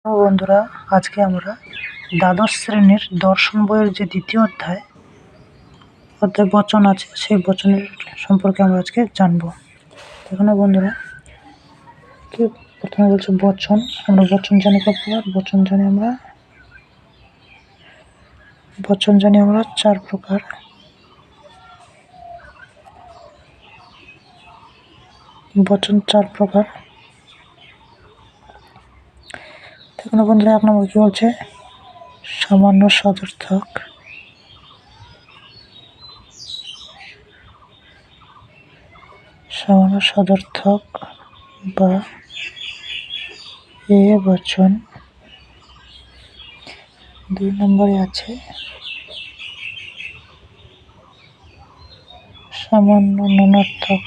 বন্ধুরা, আজকে আমরা দ্বাদশ শ্রেণীর দর্শন বইয়ের যে দ্বিতীয় অধ্যায় বচন আছে, সেই বচনের সম্পর্কে আমরা আজকে জানবো। এখানে বন্ধুরা কি প্রথমে বলছে বচন। আমরা বচন জানি কত প্রকার? বচন জানি আমরা 4 প্রকার। বচন 4 প্রকার। এখানে বন্ধুরা 1 নম্বর কি বলছে? সামান্য সদর্থক, বা এ বচন। 2 নম্বরে আছে সামান্য ননর্থক,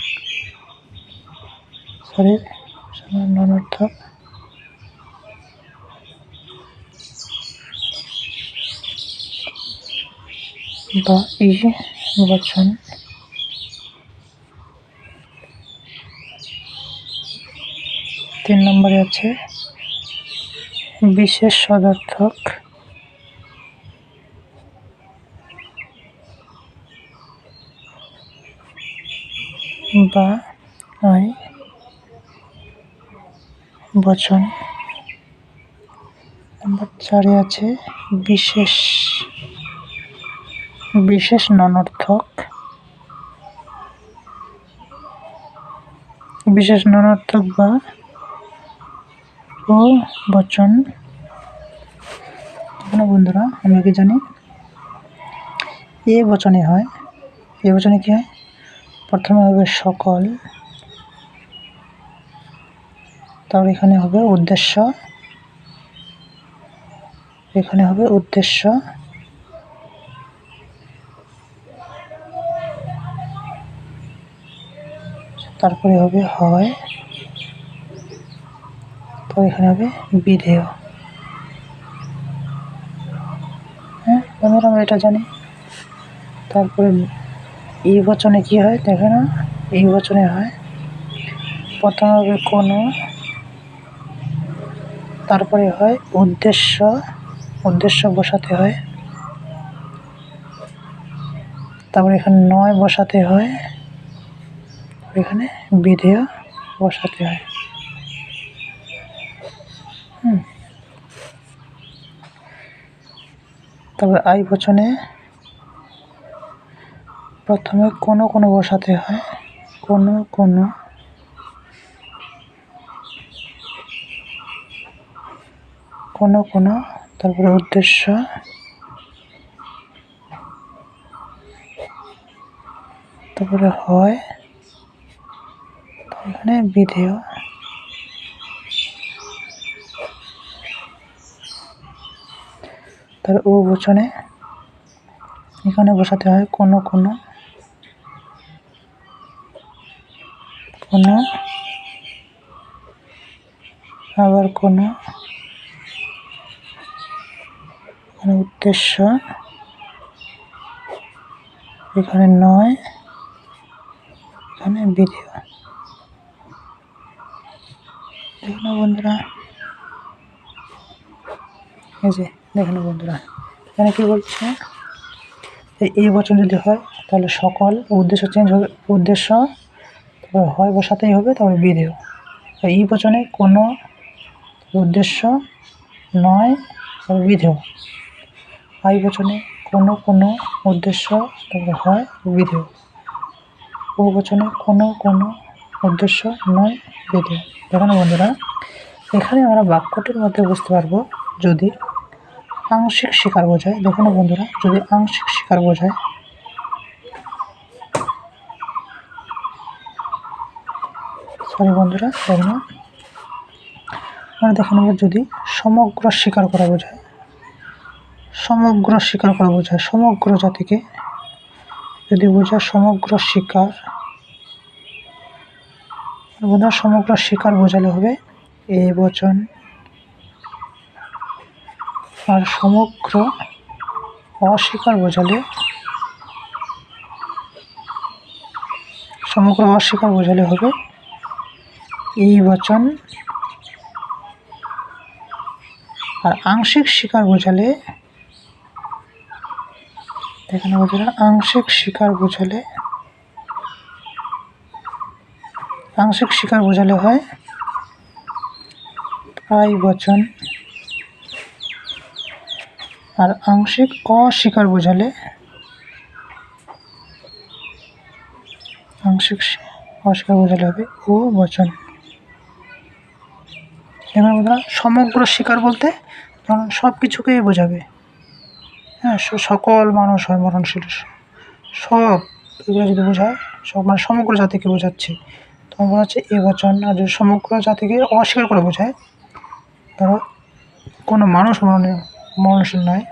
বা ই বচন। 3 নম্বরে আছে বিশেষ সদর্থক, বা আই বচন। নম্বর 4 আছে বিশেষ ননর্থক, বা ও বচন। এখানে বন্ধুরা আমরা কি জানি? এ বচনে হয়, এ বচনে কি হয়? প্রথমে হবে সকল, তারপর এখানে হবে উদ্দেশ্য, তারপরে হবে হয়, তো এখানে হবে বিধেয়। হ্যাঁ, আমরা এটা জানি। তারপরে এই বচনে কি হয় দেখে না? এই বচনে হয় প্রথমে হবে কোনো, তারপরে হয় উদ্দেশ্য বসাতে হয়, তারপরে এখানে নয় বসাতে হয়, এখানে বিধেয় বসাতে হয়। তারপরে আই বচনে প্রথমে কোনো বসাতে হয়, কোনো, তারপরে উদ্দেশ্য, তারপরে হয়, এখানে বিধেয়। তার ও বচনে এখানে বসাতে হয় কোনো, আবার কোনো, এখানে উদ্দেশ্য, এখানে নয়, এখানে বিধেয়। দেখুন বন্ধুরা, দেখুন বন্ধুরা, এখানে কি বলছে? এই বচন যদি হয় তাহলে সকল, উদ্দেশ্য চেঞ্জ হবে, উদ্দেশ্য তারপর হয় বসাতেই হবে, তারপরে বিধেয়। এই বচনে কোনো, উদ্দেশ্য, নয়, তারপর বিধেয়। আই বচনে কোনো, উদ্দেশ্য, তারপরে হয় বিধেয়। ও বচনে কোনো, উদ্দেশ্য, নয়, বিধেয়। দেখুন বন্ধুরা, এখানে আমরা বাক্যটির মধ্যে বুঝতে পারবো যদি আংশিক স্বীকার বোঝায়। দেখুন বন্ধুরা, যদি আংশিক স্বীকার বোঝায়, বন্ধুরা দেখুন, আমরা দেখে নেব যদি সমগ্র স্বীকার করা বোঝায়, সমগ্র জাতিকে যদি বোঝায় সমগ্র স্বীকার বোঝালে হবে এ বচন। আর সমগ্র অস্বীকার বোঝালে হবে এই বচন। আর আংশিক স্বীকার বোঝালে, এখানে বন্ধুরা আংশিক স্বীকার বোঝালে হয় প্রায় বচন, আর আংশিক অস্বীকার বোঝালে হবে ও বচন। এবার বন্ধুরা সমগ্র স্বীকার বলতে ধরুন সব কিছুকেই বোঝাবে, হ্যাঁ, সকল মানুষ হয় মরণশীল, সব এগুলো যদি বোঝায়, সব মানে সমগ্র জাতিকে বোঝাচ্ছে, তখন বলা হচ্ছে এ বচন। আর যদি সমগ্র জাতিকে অস্বীকার করে বোঝায়, ধরো কোনো মানুষ মরণশীল নয়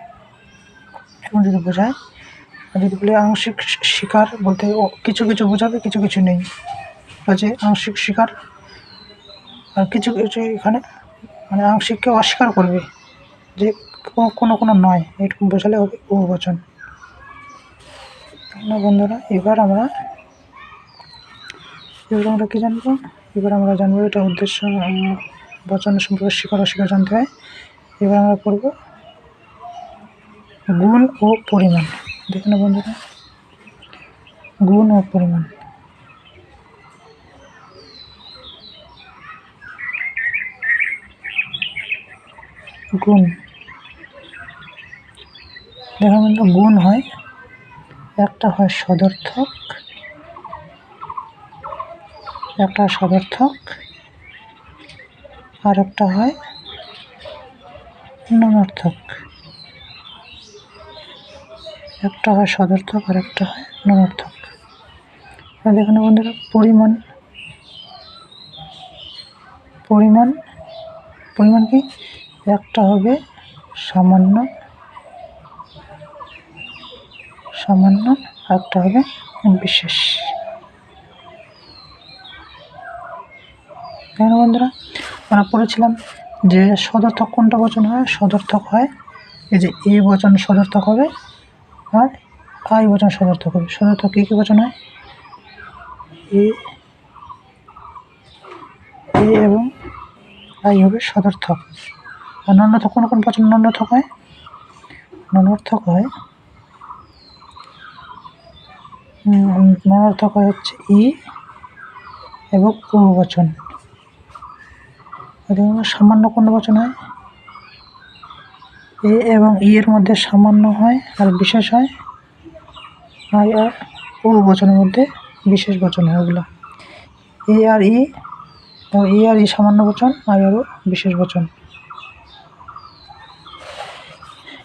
এমন যদি বোঝায়, আর যদি বলে আংশিক স্বীকার বলতে কিছু কিছু বোঝাবে, কিছু কিছু নেই, আছে আংশিক স্বীকার, আর কিছু কিছু এখানে মানে আংশিককে অস্বীকার করবে, যে কোনো কোনো নয়, এরকম বোঝালে হবে ও বচন। না বন্ধুরা, এবার আমরা কি জানবো? এবার আমরা জানবো এটা উদ্দেশ্য বচন সম্পর্কে স্বীকার অস্বীকার জানতে হয়। এবার আমরা পড়ব গুণ ও পরিমাণ। দেখুন বন্ধুরা, গুণ ও পরিমাণ। গুণ, দেখুন বন্ধু, গুণ হয় একটা হয় সদর্থক, আর একটা হয় ননর্থক। একটা হয় সদর্থক আর একটা হয় ননর্থক। দেখুন বন্ধুরা, পরিমাণ কি? একটা হবে সামান্য, আর একটা হবে বিশেষ। দেখুন বন্ধুরা, আমরা পড়েছিলাম যে সদর্থক কোনটা বচন হয়? সদর্থক হয় এই যে এ বচন সদর্থক হবে, আর আই বচন সদর্থক হবে। সদর্থক কী কী বচন হয়? এ এবং আই হবে সদর্থক। আর ননর্থক কোন কোন বচন ননর্থক হয়? ননর্থক হয় হচ্ছে ই এবং ও বচন। সামান্য কোন বচন হয়? এ এবং ই এর মধ্যে সামান্য হয়, আর বিশেষ হয় আই আর ও বচনের মধ্যে বিশেষ বচন হয়। ওগুলো এ আর ই, সামান্য বচন, আই আর ও বিশেষ বচন।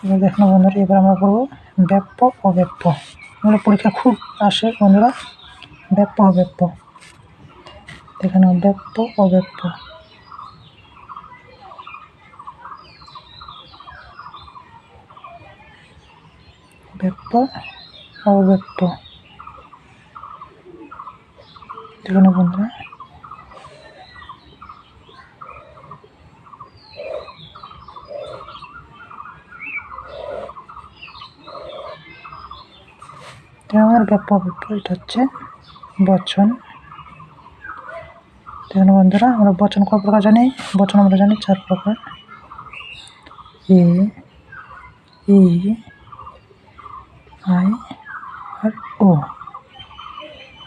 এবার দেখুন বন্ধুরা, এবার আমরা পড়বো ব্যাপ্য অব্যাপ্য। এগুলো পরীক্ষা খুব আসে বন্ধুরা, ব্যাপ্য অব্যাপ্য। দেখে নাও ব্যাপ্য অব্যাপ্য। ব্যাপ্য অব্যাপ্য, দেখুন বন্ধুরা, আমার ব্যাপ্য অব্যাপ্য এটা হচ্ছে বচন। দেখুন বন্ধুরা, আমরা বচন কয় প্রকার জানি? বচন আমরা জানি 4 প্রকার। এ, ই, আই আর ও।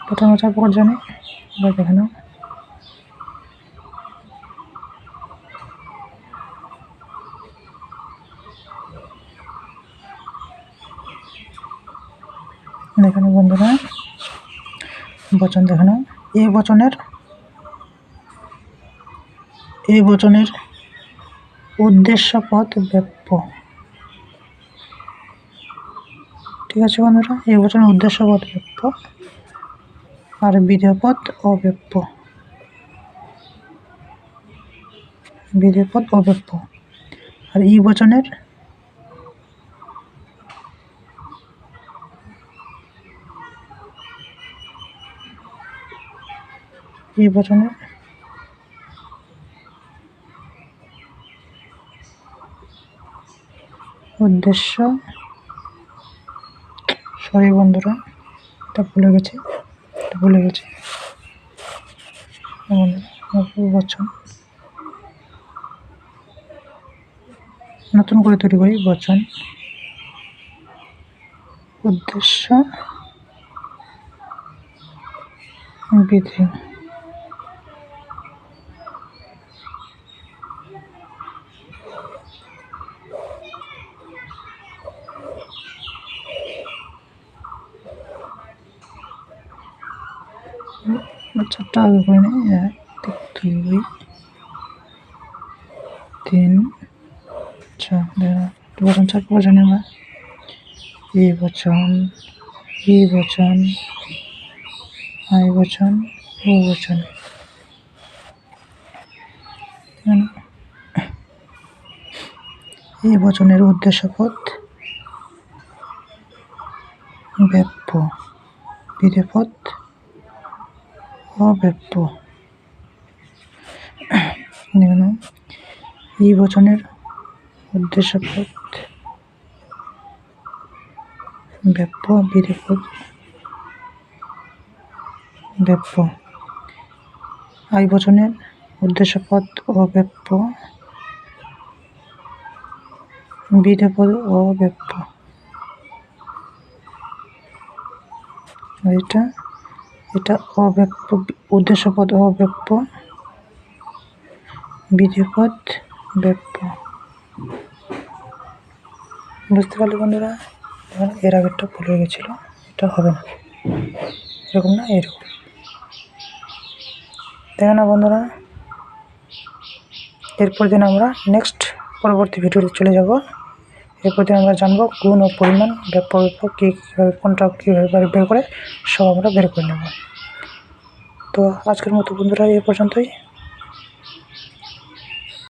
বচন আমরা 4 প্রকার জানি। এবার দেখে নাও, দেখে নাও বন্ধুরা, বচন দেখে নাও। এই বচনের উদ্দেশ্য পদ ব্যাপ্য। ঠিক আছে বন্ধুরা, এই বচনের উদ্দেশ্য পদ ব্যাপ্য আর বিধেয় পদ অব্যাপ্য। আর এই বচনের উদ্দেশ্য, সরি বন্ধুরা, এটা ভুলে গেছি। বচন নতুন করে তৈরি করি বচন, উদ্দেশ্য, বিধেয়। চারটা আগে করে নিই, 1 2 3 4। বচন 4 বচন আমরা এই বচন, এই বচন, আই বচন, ও বচন। এই বচনের উদ্দেশ্যপদ ব্যপ্য, বিধেয়পদ অব্যপ্য। এই বচনের উদ্দেশ্যপদ ব্যপ্য, বিধেয়পদ ব্যপ্য। আই বচনের উদ্দেশ্যপদ অব্যপ্য, বিধেয়পদ অব্যপ্য। এটা অব্যপ্য, উদ্দেশ্যপদ অব্যপ্য, বিধেয়পদ ব্যপ্য। বুঝতে পারলে বন্ধুরা? এর আগেরটা ভুল হয়ে গেছিল, এটা হবে না, এরকম না, এরকম। দেখো না বন্ধুরা, এরপর দিন আমরা পরবর্তী ভিডিওতে চলে যাব। এরপর দিন আমরা জানবো গুণ ও পরিমাণ, ব্যপ্য কোনটা কীভাবে বের করে সব আমরা বের করে নেব। তো আজকের মতো বন্ধুরা এই পর্যন্তই।